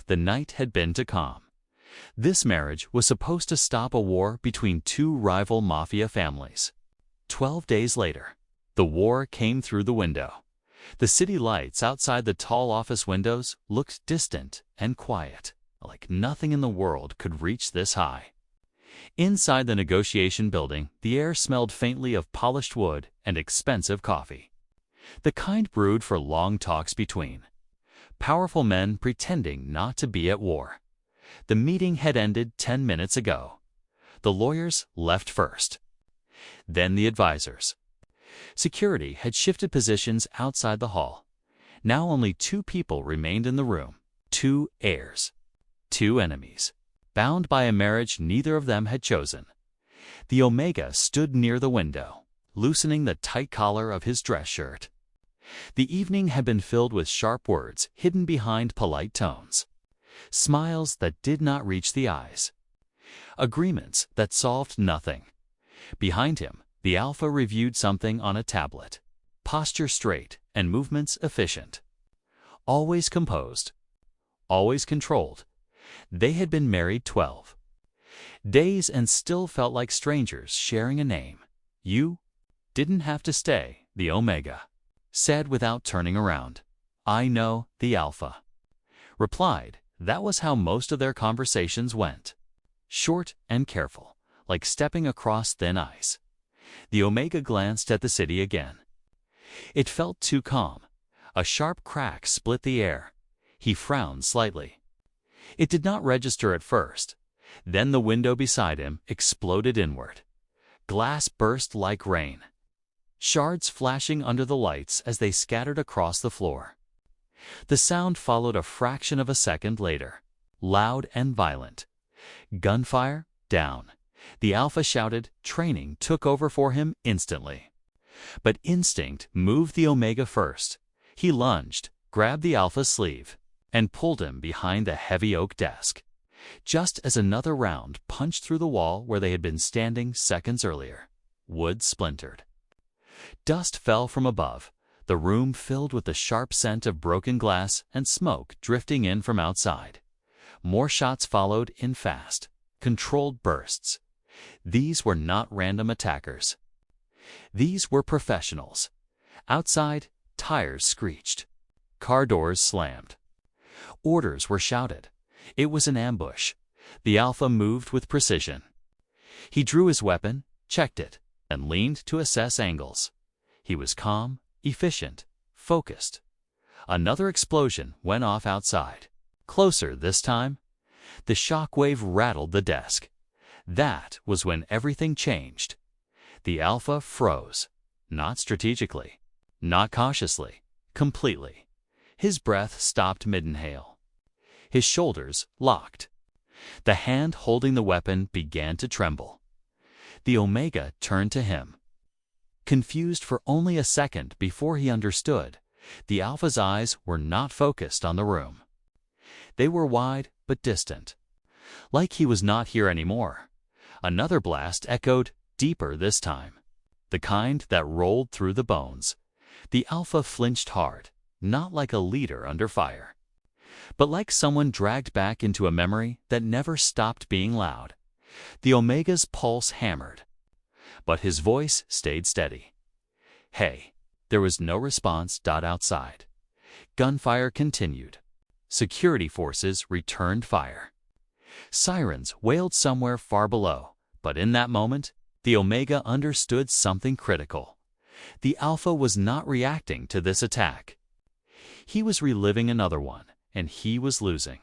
The night had been to calm. This marriage was supposed to stop a war between two rival mafia families. 12 days later, the war came through the window. The city lights outside the tall office windows looked distant and quiet, like nothing in the world could reach this high. Inside the negotiation building, the air smelled faintly of polished wood and expensive coffee, the kind brewed for long talks between powerful men pretending not to be at war. The meeting had ended 10 minutes ago. The lawyers left first. Then the advisors. Security had shifted positions outside the hall. Now only 2 people remained in the room. 2 heirs. 2 enemies, bound by a marriage neither of them had chosen. The Omega stood near the window, loosening the tight collar of his dress shirt. The evening had been filled with sharp words hidden behind polite tones, smiles that did not reach the eyes, agreements that solved nothing. Behind him, the Alpha reviewed something on a tablet, posture straight and movements efficient. Always composed, always controlled. They had been married 12 days and still felt like strangers sharing a name. "You didn't have to stay," the Omega said without turning around. "I know," the Alpha replied. That was how most of their conversations went. Short and careful, like stepping across thin ice. The Omega glanced at the city again. It felt too calm. A sharp crack split the air. He frowned slightly. It did not register at first. Then the window beside him exploded inward. Glass burst like rain, shards flashing under the lights as they scattered across the floor. The sound followed a fraction of a second later, loud and violent. "Gunfire, down." The Alpha shouted. Training took over for him instantly. But instinct moved the Omega first. He lunged, grabbed the Alpha's sleeve, and pulled him behind the heavy oak desk, just as another round punched through the wall where they had been standing seconds earlier. Wood splintered. Dust fell from above, the room filled with the sharp scent of broken glass and smoke drifting in from outside. More shots followed in fast, controlled bursts. These were not random attackers. These were professionals. Outside, tires screeched. Car doors slammed. Orders were shouted. It was an ambush. The Alpha moved with precision. He drew his weapon, checked it, and leaned to assess angles. He was calm, efficient, focused. Another explosion went off outside. Closer this time. The shock wave rattled the desk. That was when everything changed. The Alpha froze. Not strategically, not cautiously, completely. His breath stopped mid-inhale. His shoulders locked. The hand holding the weapon began to tremble. The Omega turned to him. Confused for only a second before he understood, the Alpha's eyes were not focused on the room. They were wide but distant, like he was not here anymore. Another blast echoed, deeper this time, the kind that rolled through the bones. The Alpha flinched hard, not like a leader under fire, but like someone dragged back into a memory that never stopped being loud. The Omega's pulse hammered, but his voice stayed steady. "Hey." There was no response. Outside, gunfire continued. Security forces returned fire. Sirens wailed somewhere far below, but in that moment, the Omega understood something critical. The Alpha was not reacting to this attack. He was reliving another one, and he was losing.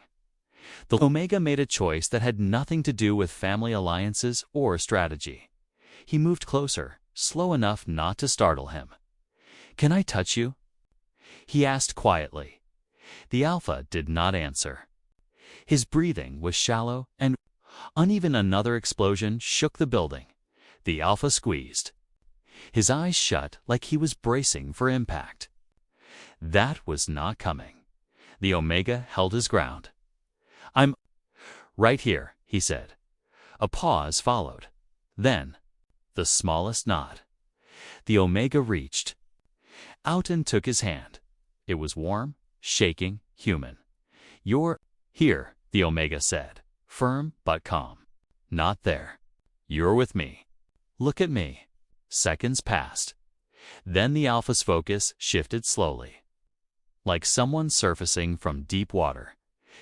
The Omega made a choice that had nothing to do with family alliances or strategy. He moved closer, slow enough not to startle him. "Can I touch you?" he asked quietly. The Alpha did not answer. His breathing was shallow and uneven. Another explosion shook the building. The Alpha squeezed, his eyes shut like he was bracing for impact. That was not coming. The Omega held his ground. "I'm right here," he said. A pause followed. Then, the smallest nod. The Omega reached out and took his hand. It was warm, shaking, human. Here, the Omega said, firm but calm. Not there. You're with me. Look at me. Seconds passed. Then the Alpha's focus shifted slowly. Like someone surfacing from deep water,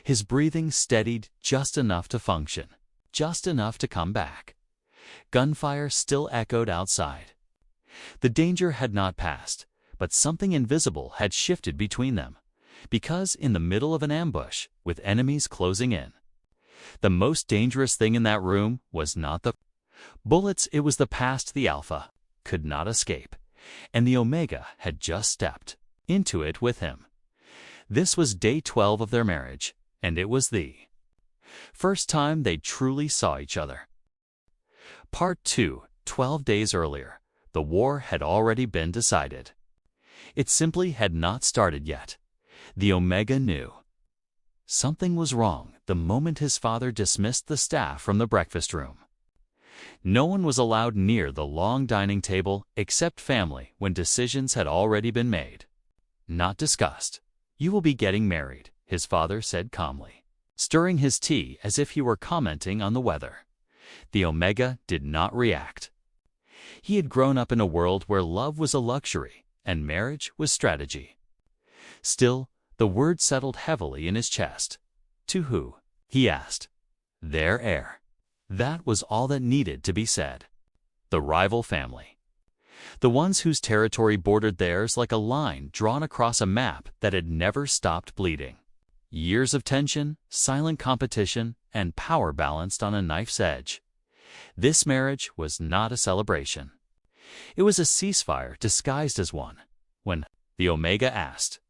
his breathing steadied just enough to function, just enough to come back. Gunfire still echoed outside. The danger had not passed, but something invisible had shifted between them, because in the middle of an ambush, with enemies closing in, the most dangerous thing in that room was not the bullets, it was the past the Alpha could not escape, and the Omega had just stepped into it with him. This was day 12 of their marriage, and it was the first time they truly saw each other. Part 2. 12 days earlier, the war had already been decided. It simply had not started yet. The Omega knew something was wrong the moment his father dismissed the staff from the breakfast room. No one was allowed near the long dining table except family when decisions had already been made, not discussed. You will be getting married, his father said calmly, stirring his tea as if he were commenting on the weather. The Omega did not react. He had grown up in a world where love was a luxury and marriage was strategy. Still, the word settled heavily in his chest. To who? He asked. Their heir. That was all that needed to be said. The rival family. The ones whose territory bordered theirs like a line drawn across a map that had never stopped bleeding. Years of tension, silent competition, and power balanced on a knife's edge. This marriage was not a celebration. It was a ceasefire disguised as one. When the Omega asked,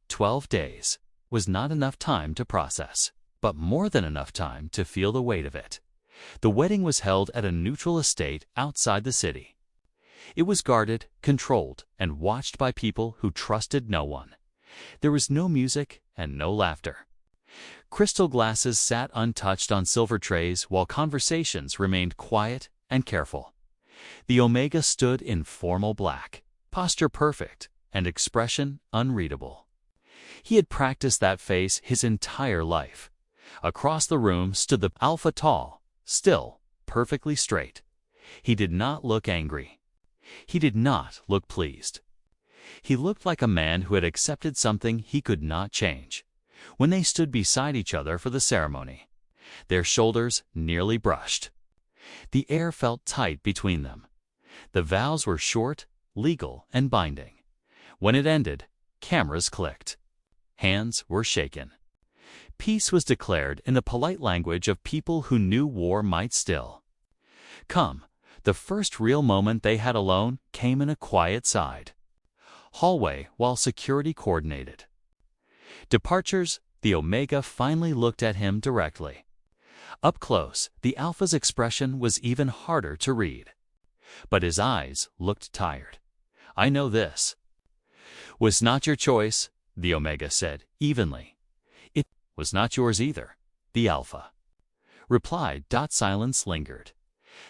12 days was not enough time to process, but more than enough time to feel the weight of it. The wedding was held at a neutral estate outside the city. It was guarded, controlled, and watched by people who trusted no one. There was no music and no laughter. Crystal glasses sat untouched on silver trays while conversations remained quiet and careful. The Omega stood in formal black, posture perfect, and expression unreadable. He had practiced that face his entire life. Across the room stood the Alpha, tall, still, perfectly straight. He did not look angry. He did not look pleased. He looked like a man who had accepted something he could not change. When they stood beside each other for the ceremony, their shoulders nearly brushed. The air felt tight between them. The vows were short, legal, and binding. When it ended, cameras clicked. Hands were shaken. Peace was declared in the polite language of people who knew war might still come. The first real moment they had alone came in a quiet side hallway while security coordinated departures. The Omega finally looked at him directly. Up close, the Alpha's expression was even harder to read. But his eyes looked tired. I know this was not your choice, the Omega said evenly. It was not yours either, the Alpha replied. Silence lingered.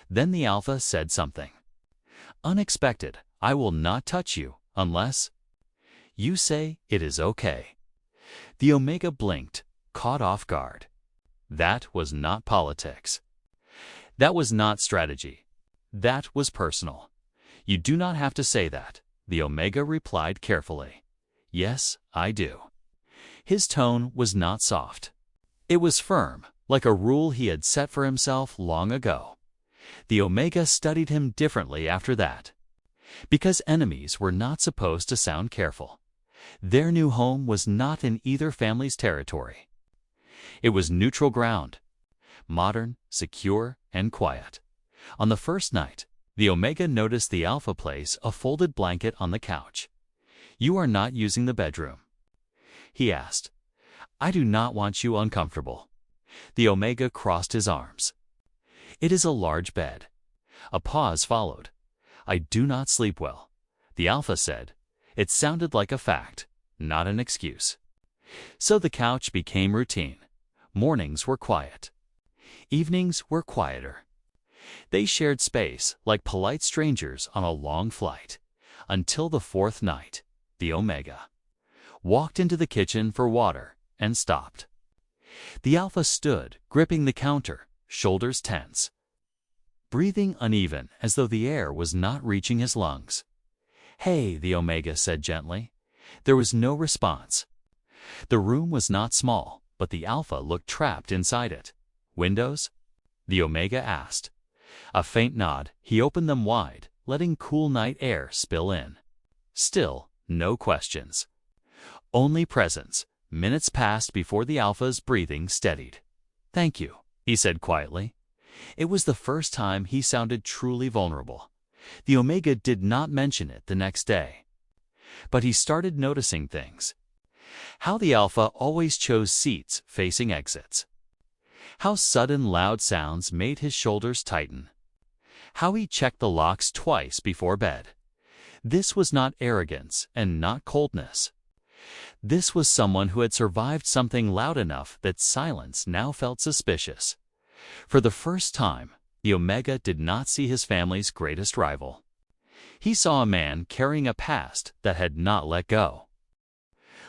Then the Alpha said something unexpected. I will not touch you unless you say it is okay. The Omega blinked, caught off guard. That was not politics. That was not strategy. That was personal. You do not have to say that, the Omega replied carefully. Yes, I do. His tone was not soft. It was firm, like a rule he had set for himself long ago. The Omega studied him differently after that. Because enemies were not supposed to sound careful. Their new home was not in either family's territory. It was neutral ground, modern, secure, and quiet. On the first night, the Omega noticed the Alpha place a folded blanket on the couch. You are not using the bedroom? He asked. I do not want you uncomfortable. The Omega crossed his arms. It is a large bed. A pause followed. I do not sleep well, the Alpha said. It sounded like a fact, not an excuse. So the couch became routine. Mornings were quiet. Evenings were quieter. They shared space like polite strangers on a long flight. Until the fourth night, the Omega walked into the kitchen for water and stopped. The Alpha stood, gripping the counter, shoulders tense, breathing uneven as though the air was not reaching his lungs. "Hey," the Omega said gently. There was no response. The room was not small, but the Alpha looked trapped inside it. "Windows?" the Omega asked. A faint nod, he opened them wide, letting cool night air spill in. Still, no questions. Only presence. Minutes passed before the Alpha's breathing steadied. "Thank you," he said quietly. It was the first time he sounded truly vulnerable. The Omega did not mention it the next day. But he started noticing things. How the Alpha always chose seats facing exits. How sudden loud sounds made his shoulders tighten. How he checked the locks twice before bed. This was not arrogance and not coldness. This was someone who had survived something loud enough that silence now felt suspicious. For the first time, the Omega did not see his family's greatest rival. He saw a man carrying a past that had not let go.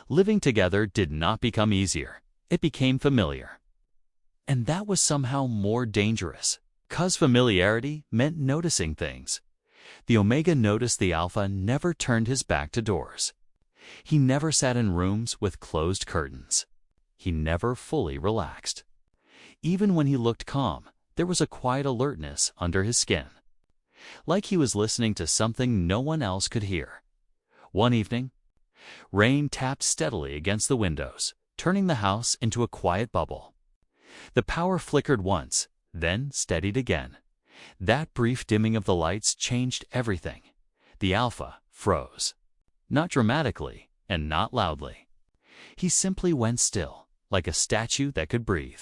Living together did not become easier. It became familiar. And that was somehow more dangerous, 'cause familiarity meant noticing things. The Omega noticed the Alpha never turned his back to doors. He never sat in rooms with closed curtains. He never fully relaxed. Even when he looked calm, there was a quiet alertness under his skin. Like he was listening to something no one else could hear. One evening, rain tapped steadily against the windows, turning the house into a quiet bubble. The power flickered once, then steadied again. That brief dimming of the lights changed everything. The Alpha froze. Not dramatically and not loudly. He simply went still, like a statue that could breathe.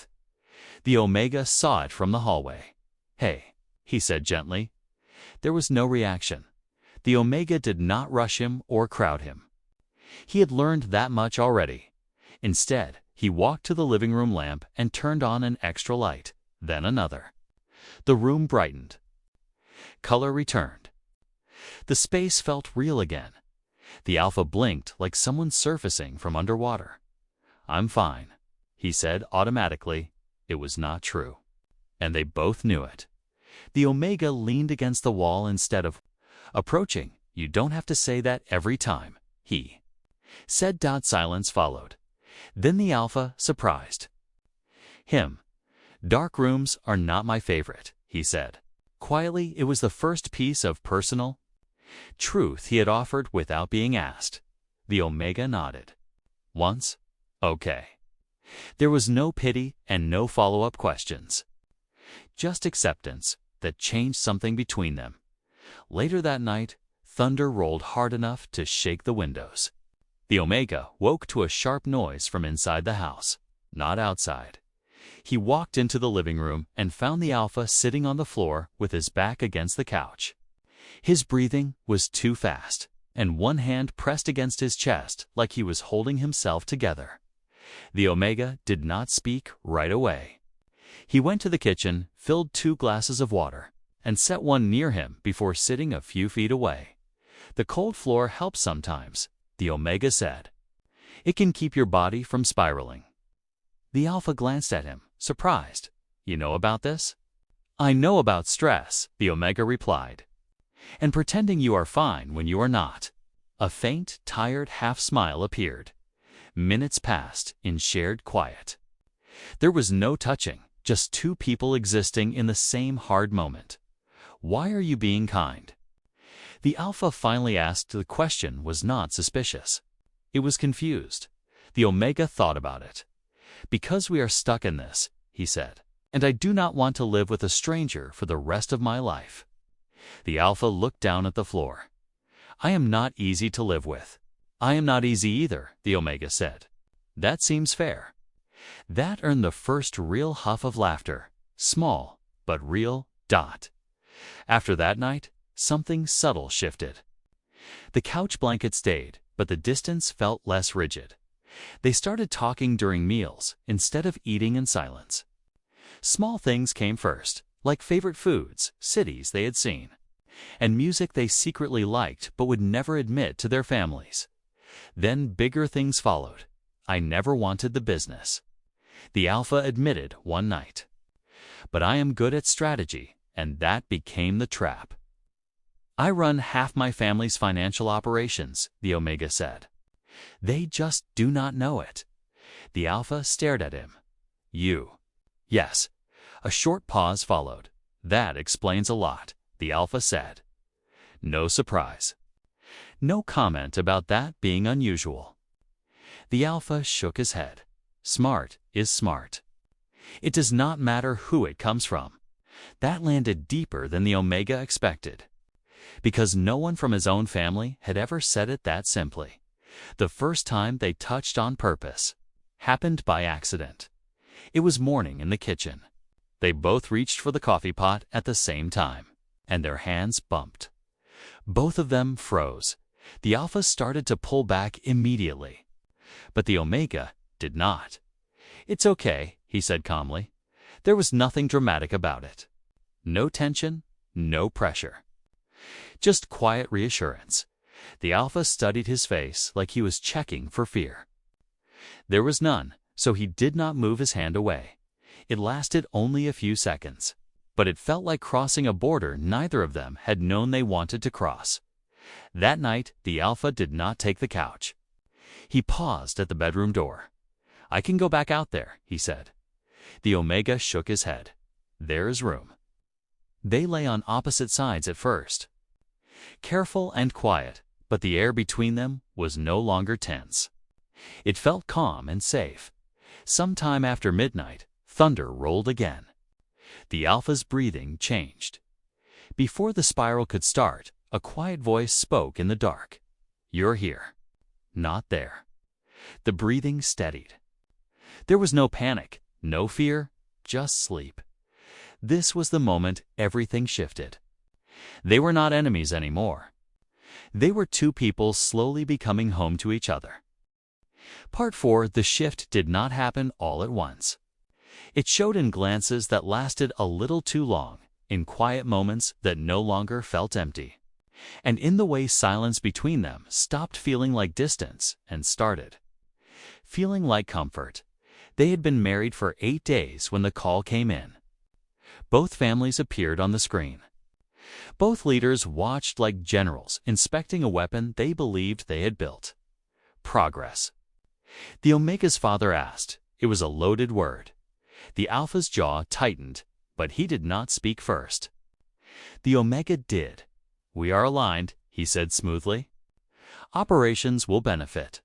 The Omega saw it from the hallway. "Hey," he said gently. There was no reaction. The Omega did not rush him or crowd him. He had learned that much already. Instead, he walked to the living room lamp and turned on an extra light, then another. The room brightened. Color returned. The space felt real again. The Alpha blinked like someone surfacing from underwater. "I'm fine," he said automatically. It was not true. And they both knew it. The Omega leaned against the wall instead of approaching. "You don't have to say that every time," he said. Silence followed. Then the Alpha surprised him. "Dark rooms are not my favorite," he said. Quietly, it was the first piece of personal truth he had offered without being asked. The Omega nodded. "Once? Okay." There was no pity and no follow-up questions. Just acceptance that changed something between them. Later that night, thunder rolled hard enough to shake the windows. The Omega woke to a sharp noise from inside the house, not outside. He walked into the living room and found the Alpha sitting on the floor with his back against the couch. His breathing was too fast, and one hand pressed against his chest like he was holding himself together. The Omega did not speak right away. He went to the kitchen, filled 2 glasses of water, and set one near him before sitting a few feet away. "The cold floor helps sometimes," the Omega said. "It can keep your body from spiraling." The Alpha glanced at him, surprised. "You know about this?" "I know about stress," the Omega replied. "And pretending you are fine when you are not." A faint, tired half-smile appeared. Minutes passed in shared quiet. There was no touching, just 2 people existing in the same hard moment. "Why are you being kind?" The Alpha finally asked. The question was not suspicious. It was confused. The Omega thought about it. "Because we are stuck in this," he said, "and I do not want to live with a stranger for the rest of my life." The Alpha looked down at the floor. "I am not easy to live with." "I am not easy either," the Omega said. "That seems fair." That earned the first real huff of laughter. Small, but real. After that night, something subtle shifted. The couch blanket stayed, but the distance felt less rigid. They started talking during meals instead of eating in silence. Small things came first, like favorite foods, cities they had seen, and music they secretly liked but would never admit to their families. Then bigger things followed. "I never wanted the business." The Alpha admitted one night. But I am good at strategy, and that became the trap. I run half my family's financial operations, the Omega said. They just do not know it. The Alpha stared at him. You. Yes. A short pause followed. That explains a lot, the Alpha said. No surprise. No comment about that being unusual. The Alpha shook his head. Smart is smart. It does not matter who it comes from. That landed deeper than the Omega expected. Because no one from his own family had ever said it that simply. The first time they touched on purpose happened by accident. It was morning in the kitchen. They both reached for the coffee pot at the same time, and their hands bumped. Both of them froze. The Alpha started to pull back immediately, but the Omega did not. It's okay, he said calmly. There was nothing dramatic about it. No tension, no pressure. Just quiet reassurance. The Alpha studied his face like he was checking for fear. There was none, so he did not move his hand away. It lasted only a few seconds, but it felt like crossing a border neither of them had known they wanted to cross. That night, the Alpha did not take the couch. He paused at the bedroom door. I can go back out there, he said. The Omega shook his head. There is room. They lay on opposite sides at first. Careful and quiet, but the air between them was no longer tense. It felt calm and safe. Sometime after midnight, thunder rolled again. The Alpha's breathing changed. Before the spiral could start, a quiet voice spoke in the dark. You're here. Not there. The breathing steadied. There was no panic, no fear, just sleep. This was the moment everything shifted. They were not enemies anymore. They were two people slowly becoming home to each other. Part 4. The shift did not happen all at once. It showed in glances that lasted a little too long, in quiet moments that no longer felt empty, and in the way silence between them stopped feeling like distance and started feeling like comfort. They had been married for 8 days when the call came in. Both families appeared on the screen. Both leaders watched like generals inspecting a weapon they believed they had built. Progress. The Omega's father asked. It was a loaded word. The Alpha's jaw tightened, but he did not speak first. The Omega did. We are aligned, he said smoothly. Operations will benefit.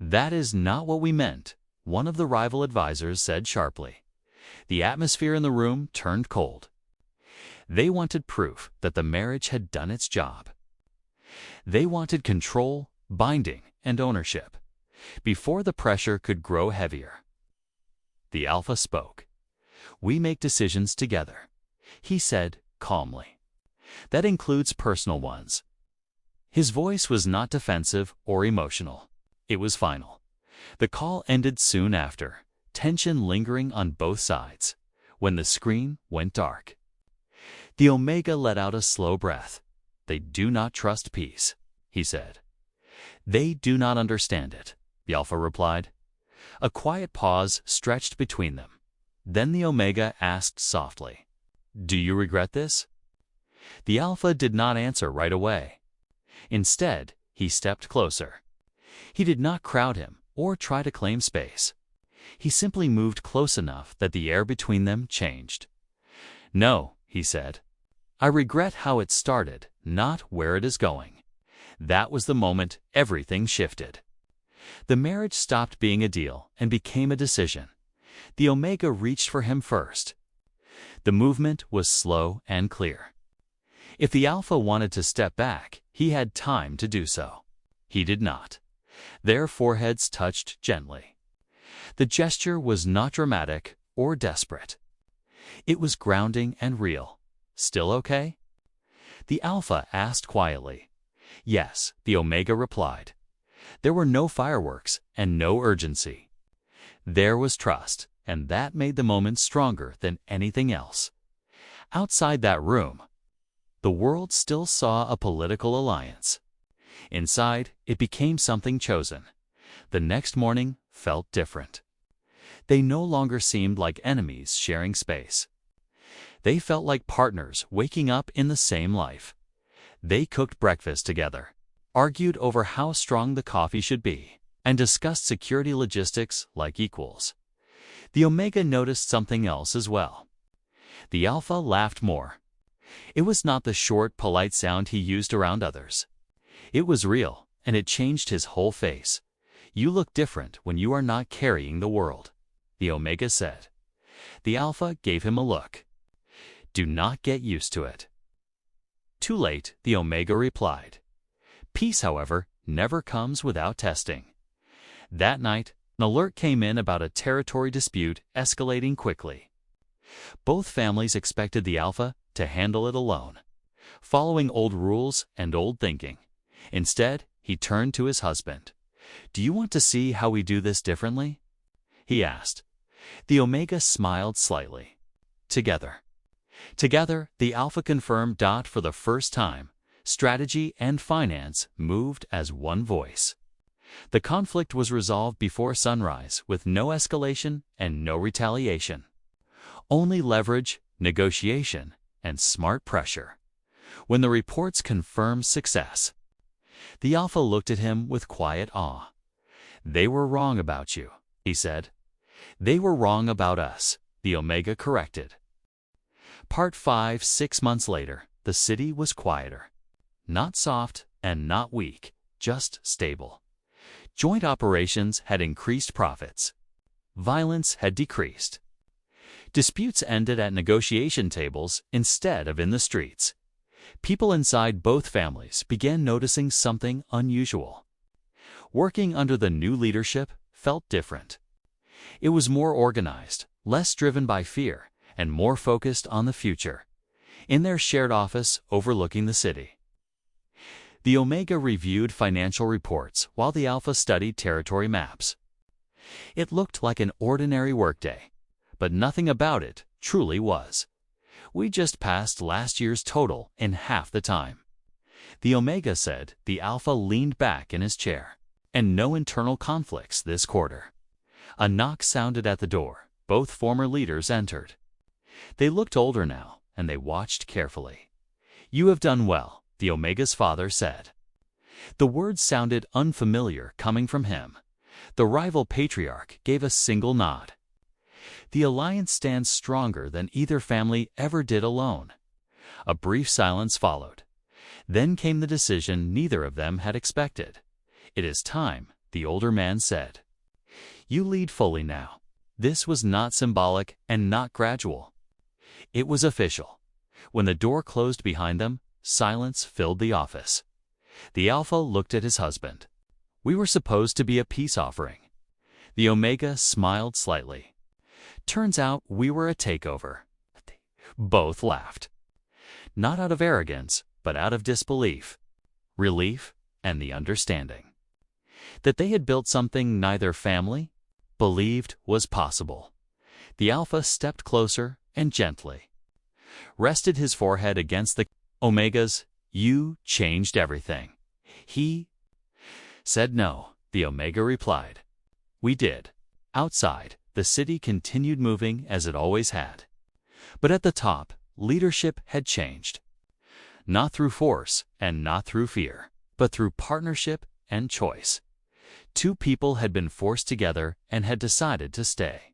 That is not what we meant, one of the rival advisors said sharply. The atmosphere in the room turned cold. They wanted proof that the marriage had done its job. They wanted control, binding, and ownership, before the pressure could grow heavier. The Alpha spoke. We make decisions together, he said calmly. That includes personal ones. His voice was not defensive or emotional. It was final. The call ended soon after, tension lingering on both sides, when the screen went dark. The Omega let out a slow breath. They do not trust peace, he said. They do not understand it, the Alpha replied. A quiet pause stretched between them. Then the Omega asked softly, Do you regret this? The Alpha did not answer right away. Instead, he stepped closer. He did not crowd him or try to claim space. He simply moved close enough that the air between them changed. No, he said. I regret how it started, not where it is going. That was the moment everything shifted. The marriage stopped being a deal and became a decision. The Omega reached for him first. The movement was slow and clear. If the Alpha wanted to step back, he had time to do so. He did not. Their foreheads touched gently. The gesture was not dramatic or desperate. It was grounding and real. Still okay? The Alpha asked quietly. Yes, the Omega replied. There were no fireworks and no urgency. There was trust, and that made the moment stronger than anything else. Outside that room, the world still saw a political alliance. Inside, it became something chosen. The next morning felt different. They no longer seemed like enemies sharing space. They felt like partners waking up in the same life. They cooked breakfast together, argued over how strong the coffee should be, and discussed security logistics like equals. The Omega noticed something else as well. The Alpha laughed more. It was not the short, polite sound he used around others. It was real, and it changed his whole face. "You look different when you are not carrying the world," the Omega said. The Alpha gave him a look. "Do not get used to it." "Too late," the Omega replied. Peace, however, never comes without testing. That night, an alert came in about a territory dispute escalating quickly. Both families expected the Alpha to handle it alone, following old rules and old thinking. Instead, he turned to his husband. "Do you want to see how we do this differently?" he asked. The Omega smiled slightly. Together. Together, the Alpha confirmed. For the first time, strategy and finance moved as one voice. The conflict was resolved before sunrise with no escalation and no retaliation. Only leverage, negotiation, and smart pressure. When the reports confirmed success, the Alpha looked at him with quiet awe. "They were wrong about you," he said. "They were wrong about us," the Omega corrected. Part 5. 6 months later, the city was quieter. Not soft and not weak, just stable. Joint operations had increased profits. Violence had decreased. Disputes ended at negotiation tables instead of in the streets. People inside both families began noticing something unusual. Working under the new leadership felt different. It was more organized, less driven by fear, and more focused on the future. In their shared office overlooking the city, the Omega reviewed financial reports while the Alpha studied territory maps. It looked like an ordinary workday, but nothing about it truly was. "We just passed last year's total in half the time," the Omega said. The Alpha leaned back in his chair. "And no internal conflicts this quarter." A knock sounded at the door. Both former leaders entered. They looked older now, and they watched carefully. "You have done well," the Omega's father said. The words sounded unfamiliar coming from him. The rival patriarch gave a single nod. "The alliance stands stronger than either family ever did alone." A brief silence followed. Then came the decision neither of them had expected. "It is time," the older man said. "You lead fully now." This was not symbolic and not gradual. It was official. When the door closed behind them, silence filled the office. The Alpha looked at his husband. "We were supposed to be a peace offering." The Omega smiled slightly. "Turns out we were a takeover." Both laughed. Not out of arrogance, but out of disbelief, relief, and the understanding that they had built something neither family believed was possible. The Alpha stepped closer and gently rested his forehead against the Omega's. "You changed everything." He said no, the Omega replied. "We did." Outside, the city continued moving as it always had. But at the top, leadership had changed. Not through force and not through fear, but through partnership and choice. Two people had been forced together and had decided to stay.